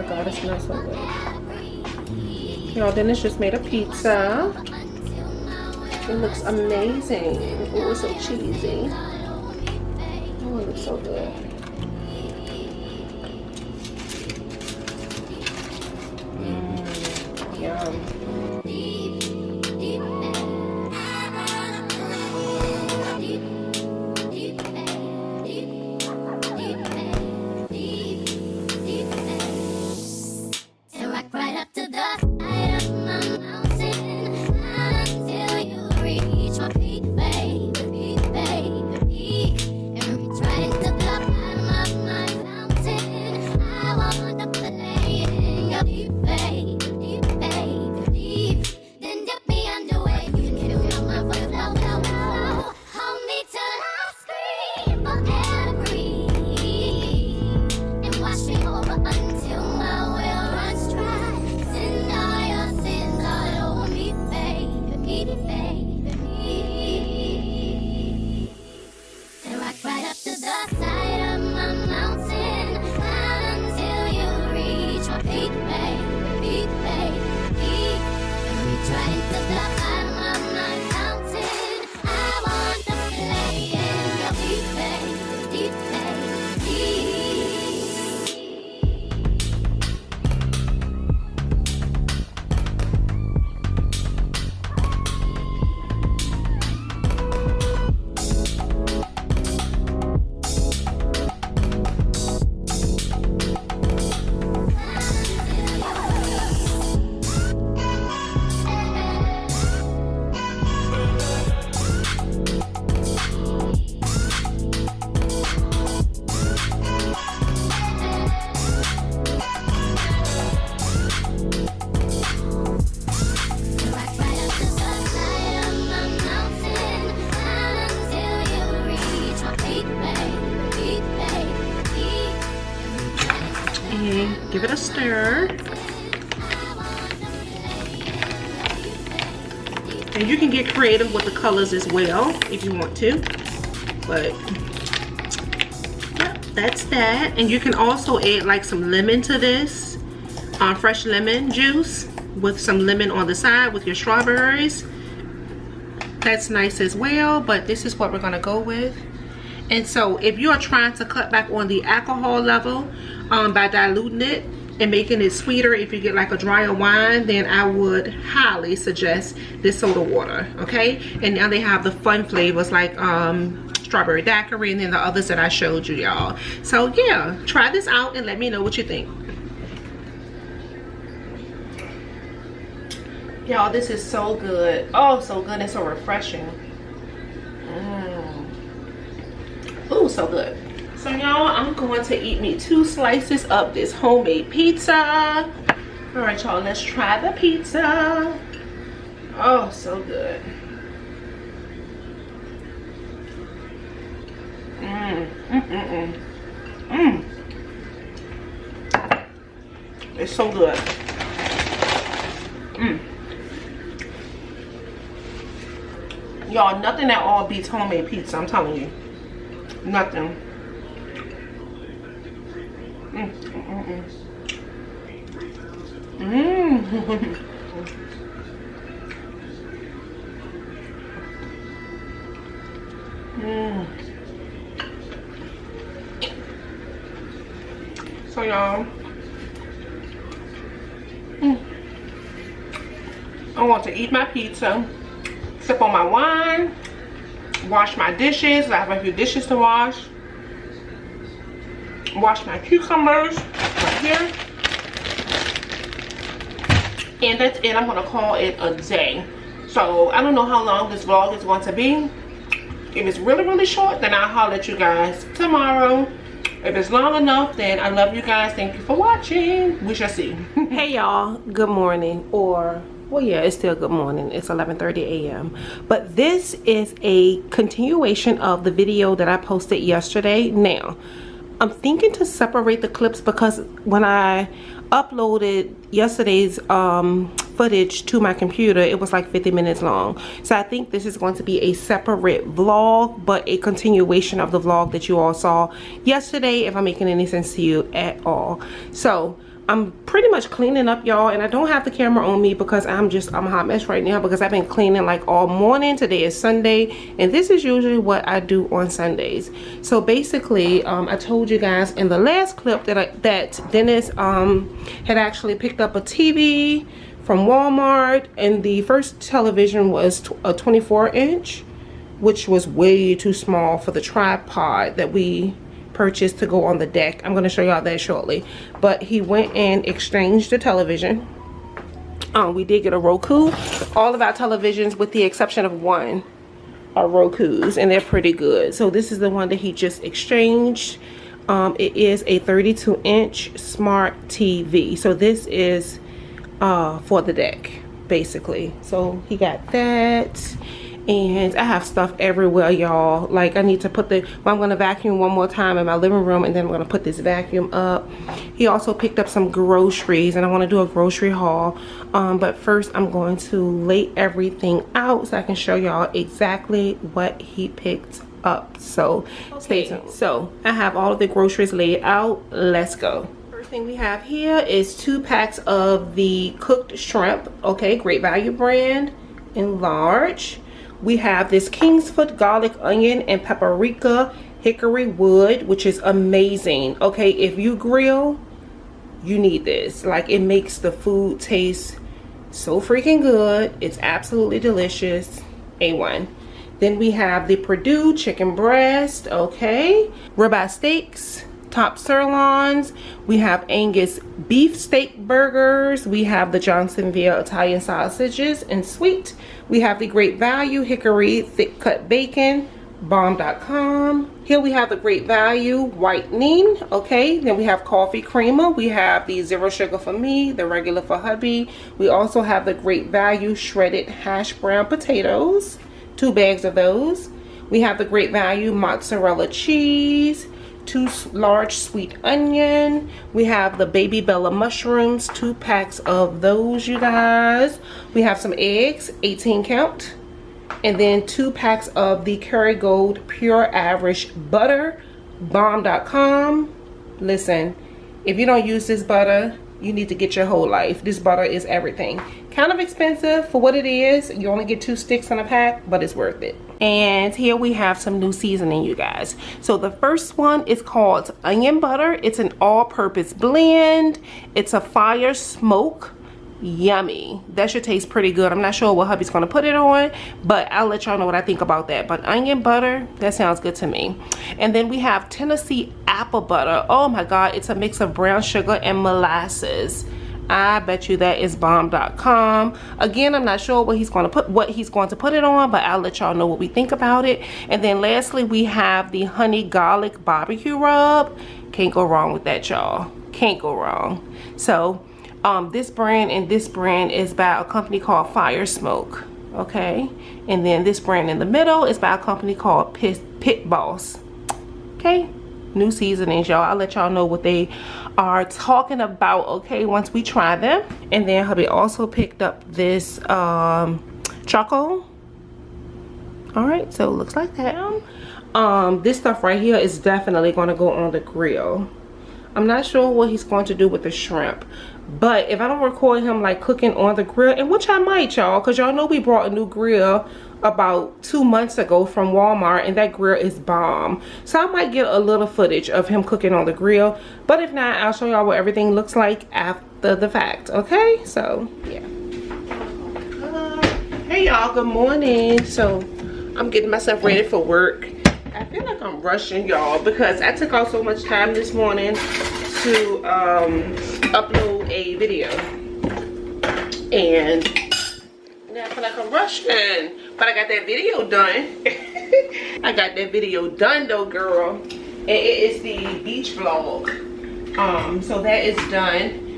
my god, it smells so good. Y'all, Dennis just made a pizza. It looks amazing. Oh, it's so cheesy. Oh, it looks so good. Yum. Give it a stir. And you can get creative with the colors as well if you want to. But yeah, that's that. And you can also add like some lemon to this. Fresh lemon juice with some lemon on the side with your strawberries. That's nice as well, but this is what we're gonna go with. And so if you are trying to cut back on the alcohol level by diluting it and making it sweeter, if you get like a drier wine, then I would highly suggest this soda water, okay? And now they have the fun flavors like strawberry daiquiri and then the others that I showed you, y'all. So yeah, try this out and let me know what you think. Y'all, this is so good. Oh, so good and so refreshing. Ooh, so good. So y'all, I'm going to eat me 2 slices of this homemade pizza. All right, y'all, let's try the pizza. Oh, so good. It's so good. Y'all, nothing at all beats homemade pizza, I'm telling you. Nothing. So y'all, I want to eat my pizza, sip on my wine, wash my dishes. I have a few dishes to wash. Wash my cucumbers right here. And that's it. I'm going to call it a day. So I don't know how long this vlog is going to be. If it's really, really short, then I'll holler at you guys tomorrow. If it's long enough, then I love you guys. Thank you for watching. We shall see. Hey y'all, good morning. Or, well, yeah, it's still good morning. It's 11:30 a.m. But this is a continuation of the video that I posted yesterday. Now, I'm thinking to separate the clips because when I uploaded yesterday's footage to my computer, it was like 50 minutes long. So I think this is going to be a separate vlog, but a continuation of the vlog that you all saw yesterday, if I'm making any sense to you at all. So I'm pretty much cleaning up, y'all, and I don't have the camera on me because I'm a hot mess right now because I've been cleaning like all morning. Today is Sunday, and this is usually what I do on Sundays. So basically, I told you guys in the last clip that Dennis had actually picked up a TV from Walmart, and the first television was a 24-inch, which was way too small for the tripod that we purchased to go on the deck. I'm going to show y'all that shortly. But he went and exchanged the television. We did get a Roku. All of our televisions, with the exception of one, are Rokus, and they're pretty good. So this is the one that he just exchanged. It is a 32-inch smart TV. So this is for the deck, basically. So he got that. And I have stuff everywhere, y'all. Like, I need to put well, I'm going to vacuum one more time in my living room, and then I'm going to put this vacuum up. He also picked up some groceries, and I want to do a grocery haul. But first, I'm going to lay everything out so I can show y'all exactly what he picked up. So, stay tuned. So, I have all of the groceries laid out. Let's go. First thing we have here is 2 packs of the cooked shrimp. Okay, Great Value brand in large. We have this Kingsfoot garlic, onion, and paprika hickory wood, which is amazing. Okay, if you grill, you need this. Like, it makes the food taste so freaking good. It's absolutely delicious. A1. Then we have the Purdue chicken breast. Okay, ribeye steaks, top sirloins. We have Angus beef steak burgers. We have the Johnsonville Italian sausages and sweet. We have the Great Value hickory thick cut bacon, bomb.com. Here we have the Great Value whitening. Okay, then we have coffee creamer. We have the zero sugar for me, the regular for hubby. We also have the Great Value shredded hash brown potatoes, 2 bags of those. We have the Great Value mozzarella cheese, 2 large sweet onion. We have the baby bella mushrooms, 2 packs of those, you guys. We have some eggs, 18 count, and then 2 packs of the Kerrygold pure Irish butter, bomb.com. Listen, if you don't use this butter, you need to get your whole life. This butter is everything. Kind of expensive for what it is. You only get 2 sticks in a pack, but it's worth it. And here we have some new seasoning, you guys. So the first one is called onion butter. It's an all-purpose blend. It's a fire smoke. Yummy. That should taste pretty good. I'm not sure what hubby's going to put it on, but I'll let y'all know what I think about that. But onion butter, that sounds good to me. And then we have Tennessee apple butter. Oh my god, it's a mix of brown sugar and molasses. I bet you that is bomb.com. Again, I'm not sure what he's going to put it on, but I'll let y'all know what we think about it. And then lastly, we have the honey garlic barbecue rub. Can't go wrong with that, y'all. Can't go wrong. So this brand and this brand is by a company called Fire Smoke. Okay, and then this brand in the middle is by a company called Pit Boss. Okay, new seasonings, y'all. I'll let y'all know what they are talking about, okay, once we try them. And then hubby also picked up this charcoal. All right, so it looks like that. This stuff right here is definitely going to go on the grill. I'm not sure what he's going to do with the shrimp, but if I don't record him like cooking on the grill, and which I might, y'all, because y'all know we brought a new grill about 2 months ago from Walmart, and that grill is bomb. So I might get a little footage of him cooking on the grill, but if not, I'll show y'all what everything looks like after the fact. Okay, so yeah. Hey y'all, good morning. So I'm getting myself ready for work. I feel like I'm rushing, y'all, because I took out so much time this morning to upload a video, and now I feel like I'm rushing, but I got that video done. I got that video done though, girl, and it is the beach vlog. So that is done.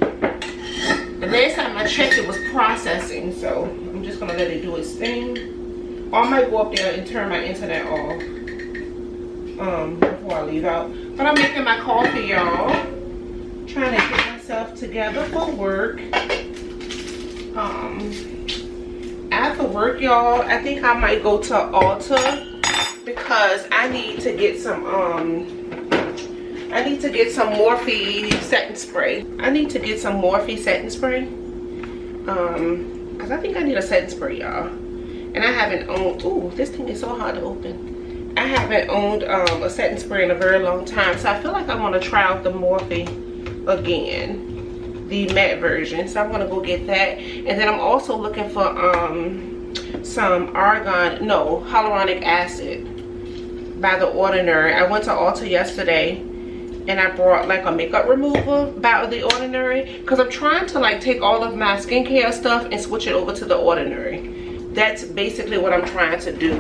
The last time I checked, it was processing, so I'm just gonna let it do its thing. Or I might go up there and turn my internet off before I leave out. But I'm making my coffee, y'all. Trying to get myself together for work. After work, y'all, I think I might go to Ulta because I need to get some I need to get some Morphe setting spray. Because I think I need a setting spray, y'all. And I haven't owned, ooh, this thing is so hard to open. I haven't owned a setting spray in a very long time. So I feel like I want to try out the Morphe again, the matte version. So I'm gonna go get that. And then I'm also looking for some hyaluronic acid by The Ordinary. I went to Ulta yesterday and I brought like a makeup remover by The Ordinary, because I'm trying to like take all of my skincare stuff and switch it over to The Ordinary. That's basically what I'm trying to do.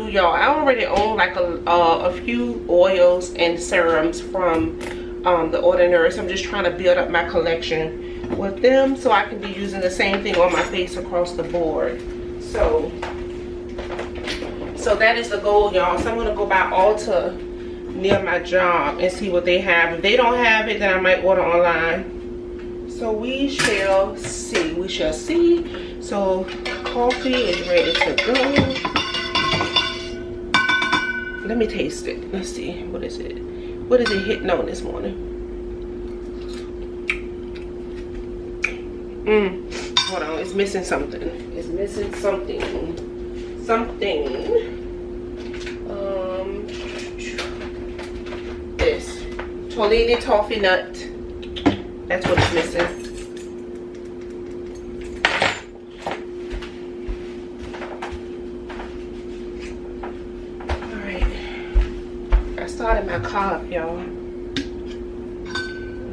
Y'all. I already own like a few oils and serums from The Ordinary, so I'm just trying to build up my collection with them so I can be using the same thing on my face across the board. So that is the goal, y'all. So I'm gonna go by Ulta near my job and see what they have. If they don't have it, then I might order online. So we shall see. So coffee is ready to go. Let me taste it. Let's see. What is it hitting on this morning? Hold on, it's missing something. This Tolini toffee nut. That's what it's missing. Alright. I started my car up, y'all. Let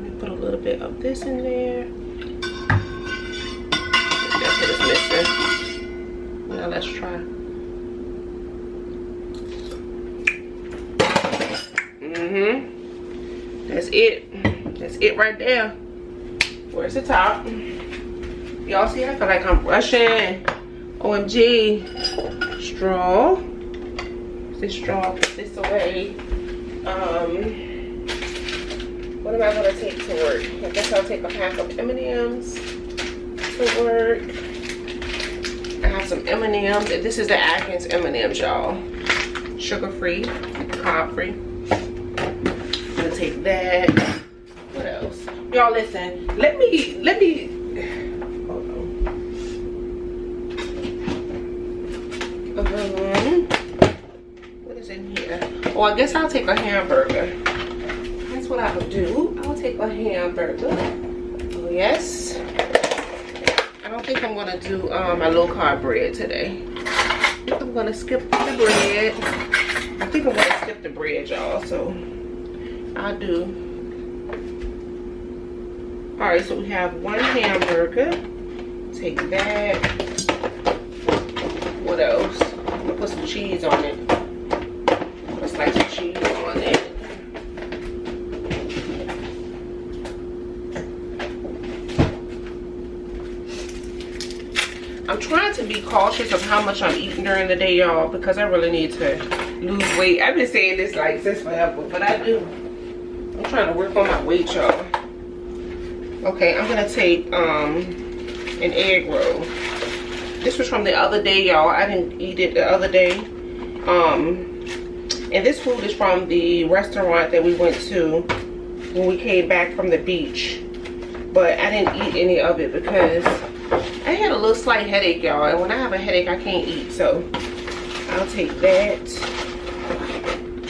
me put a little bit of this in there. That's what it's missing. Now let's try. That's it right there. Where's the top? Y'all see, I feel like I'm rushing. OMG. Straw. This straw, put this away. What am I gonna take to work? I guess I'll take a pack of M&Ms to work. I have some M&Ms. This is the Atkins M&Ms, y'all. Sugar-free, carb-free. I'm gonna take that. What else? Y'all listen, let me hold on. What is in here? Oh, I guess I'll take a hamburger. That's what I would do. I'll take a hamburger. Oh yes. I don't think I'm gonna do my low carb bread today. I think I'm gonna skip the bread. Y'all, so I'll do. Alright, so we have one hamburger. Take that. What else? I'm gonna put some cheese on it. Put a slice of cheese on it. I'm trying to be cautious of how much I'm eating during the day, y'all, because I really need to lose weight. I've been saying this like since forever, but I do. I'm trying to work on my weight, y'all. Okay, I'm gonna take an egg roll. This was from the other day, y'all. I didn't eat it the other day. And this food is from the restaurant that we went to when we came back from the beach. But I didn't eat any of it because I had a little slight headache, y'all. And when I have a headache, I can't eat. So I'll take that.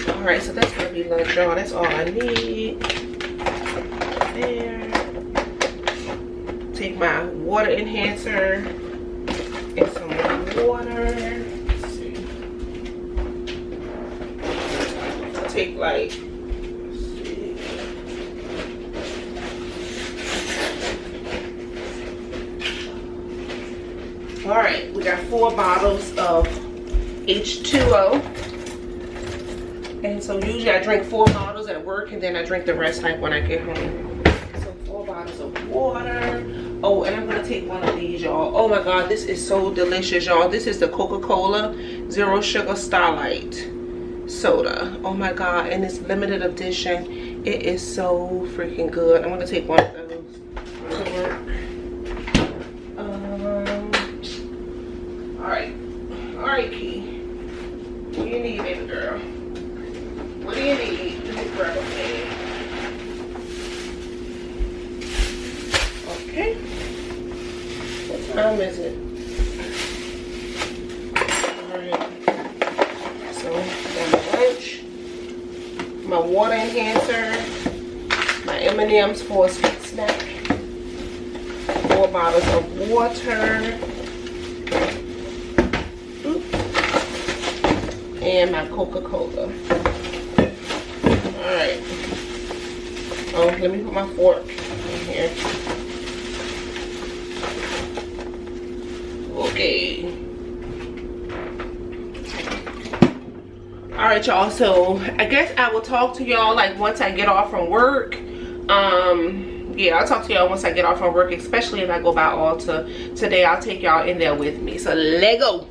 Alright, so that's gonna be lunch, y'all. That's all I need. There. Take my water enhancer and some water. Let's see. I'll take like, let's see. Alright, we got 4 bottles of H2O. And so usually I drink 4 bottles at work and then I drink the rest like when I get home. So 4 bottles of water. Oh, and I'm gonna take one of these, y'all. Oh my God, this is so delicious, y'all. This is the Coca-Cola Zero Sugar Starlight soda. Oh my God, and it's limited edition. It is so freaking good. I'm gonna take one of those to work. All right, Key. What do you need, baby girl? time is it? Alright. So, got my lunch, my water enhancer, my M&M's for a sweet snack, 4 bottles of water, and my Coca-Cola. Alright. Oh, let me put my fork in here. Okay. Alright, y'all. So I guess I will talk to y'all like once I get off from work. Yeah, I'll talk to y'all once I get off from work, especially if I go by Ulta today. I'll take y'all in there with me. So let go.